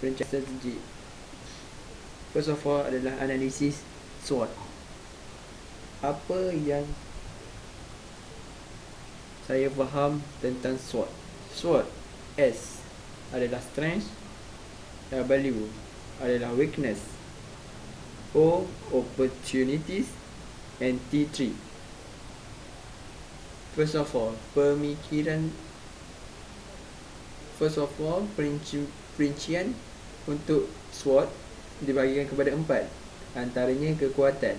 perencanaan strategi. First of all adalah analisis SWOT. Apa yang saya faham tentang SWOT? SWOT, S adalah strength, W adalah weakness, O opportunities, and T threat. First of all, perincian untuk SWOT dibahagikan kepada 4. Antaranya kekuatan,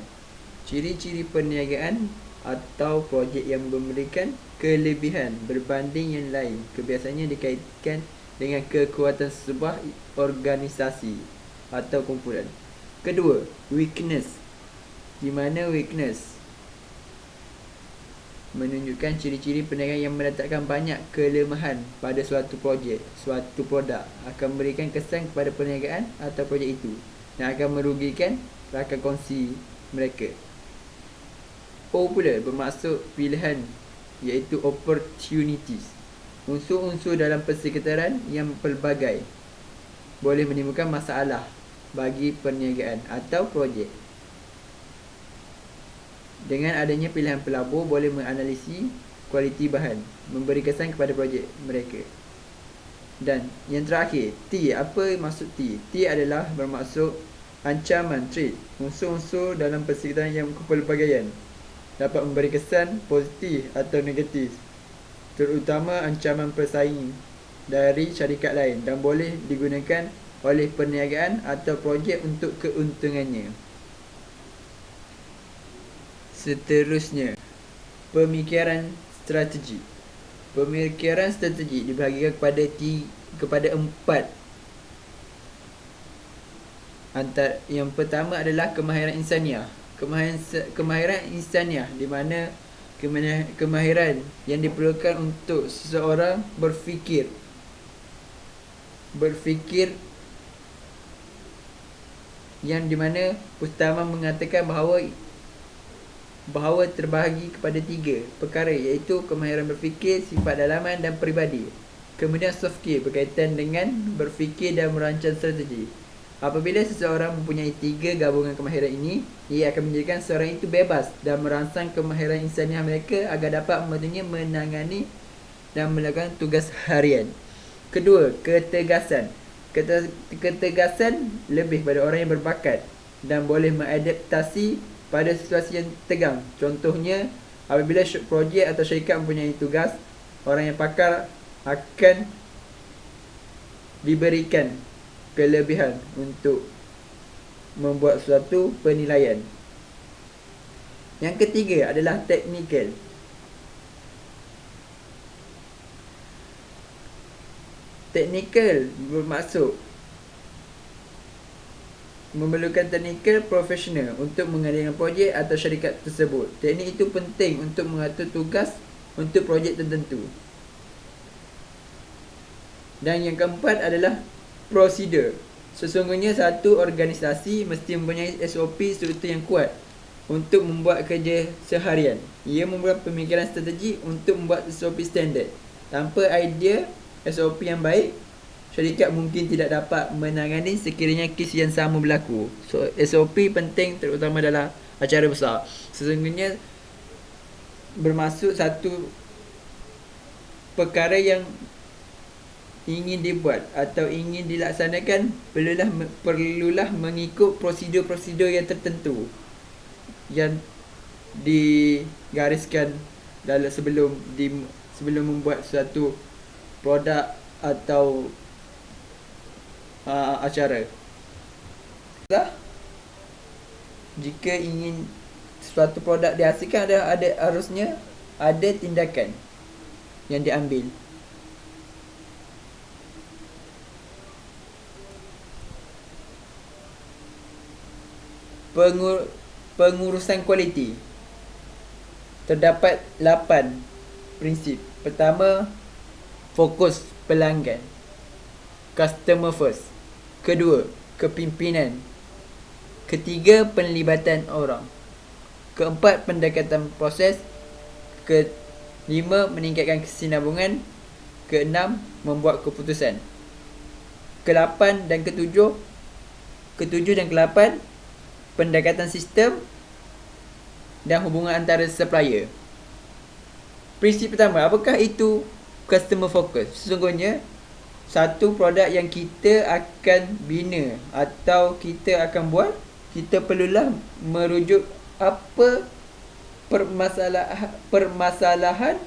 ciri-ciri perniagaan atau projek yang memberikan kelebihan berbanding yang lain, kebiasaannya dikaitkan dengan kekuatan sebuah organisasi atau kumpulan. Kedua, weakness, di mana weakness menunjukkan ciri-ciri perniagaan yang meletakkan banyak kelemahan pada suatu projek, suatu produk, akan memberikan kesan kepada perniagaan atau projek itu dan akan merugikan rakan kongsi mereka. O pula bermaksud pilihan, iaitu opportunities, unsur-unsur dalam persekitaran yang pelbagai boleh menimbulkan masalah bagi perniagaan atau projek. Dengan adanya pilihan pelabur boleh menganalisis kualiti bahan, memberi kesan kepada projek mereka. Dan yang terakhir, T. Apa maksud T? T adalah bermaksud ancaman, threat, unsur-unsur dalam persekitaran yang kepelbagaian dapat memberi kesan positif atau negatif, terutama ancaman persaing dari syarikat lain, dan boleh digunakan oleh perniagaan atau projek untuk keuntungannya. Seterusnya, pemikiran strategi. Pemikiran strategi dibahagikan kepada 4. Yang pertama adalah kemahiran insaniah. Kemahiran insaniah di mana kemahiran yang diperlukan untuk seseorang berfikir yang di mana utama mengatakan bahawa terbahagi kepada 3 perkara, iaitu kemahiran berfikir, sifat dalaman dan peribadi. Kemudian soft skill berkaitan dengan berfikir dan merancang strategi. Apabila seseorang mempunyai 3 gabungan kemahiran ini, ia akan menjadikan seseorang itu bebas dan merangsang kemahiran insaniah mereka agar dapat membantunya menangani dan melakukan tugas harian. Kedua, ketegasan. Ketegasan lebih pada orang yang berbakat dan boleh mengadaptasi pada situasi yang tegang. Contohnya, apabila projek atau syarikat mempunyai tugas, orang yang pakar akan diberikan kelebihan untuk membuat suatu penilaian. Yang ketiga adalah teknikal. Teknikal bermaksud memerlukan teknikal profesional untuk mengendalikan projek atau syarikat tersebut. Teknik itu penting untuk mengatur tugas untuk projek tertentu. Dan yang keempat adalah prosedur. Sesungguhnya satu organisasi mesti mempunyai SOP struktur yang kuat untuk membuat kerja seharian. Ia memerlukan pemikiran strategi untuk membuat SOP standard. Tanpa idea SOP yang baik, syarikat mungkin tidak dapat menangani sekiranya kes yang sama berlaku. So, SOP penting terutama dalam acara besar. Sesungguhnya bermaksud satu perkara yang ingin dibuat atau ingin dilaksanakan perlulah mengikut prosedur-prosedur yang tertentu yang digariskan dalam sebelum membuat suatu produk atau acara. Jika ingin suatu produk dihasilkan, harusnya ada tindakan yang diambil. Pengurusan kualiti. Terdapat 8 prinsip. Pertama, fokus pelanggan, customer first. Kedua, kepimpinan. Ketiga, penlibatan orang. Keempat, pendekatan proses. Kelima, meningkatkan kesinambungan. Keenam, membuat keputusan. ke-8 dan ke-7. Ke-7 dan ke-8, pendekatan sistem dan hubungan antara supplier. Prinsip pertama, apakah itu customer focus? Sesungguhnya, satu produk yang kita akan bina atau kita akan buat, kita perlulah merujuk apa permasalahan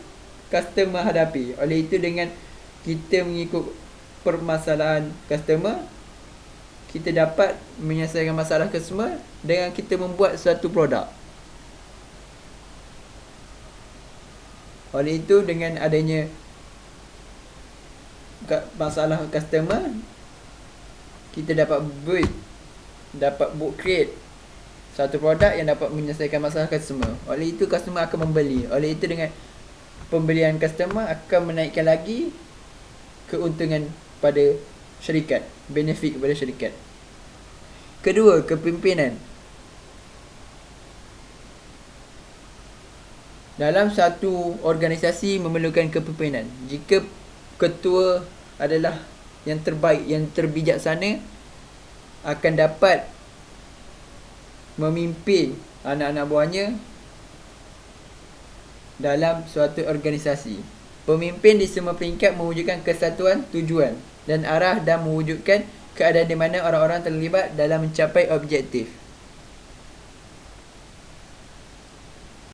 customer hadapi. Oleh itu, dengan kita mengikut permasalahan customer, kita dapat menyelesaikan masalah customer dengan kita membuat suatu produk. Oleh itu, dengan adanya masalah customer, kita dapat create satu produk yang dapat menyelesaikan masalah customer. Oleh itu, customer akan membeli. Oleh itu, dengan pembelian customer akan menaikkan lagi keuntungan pada syarikat, benefit kepada syarikat. Kedua, kepimpinan. Dalam satu organisasi memerlukan kepimpinan. Jika ketua adalah yang terbaik, yang terbijaksana, akan dapat memimpin anak-anak buahnya dalam suatu organisasi. Pemimpin di semua peringkat mewujudkan kesatuan tujuan dan arah dan mewujudkan keadaan di mana orang-orang terlibat dalam mencapai objektif.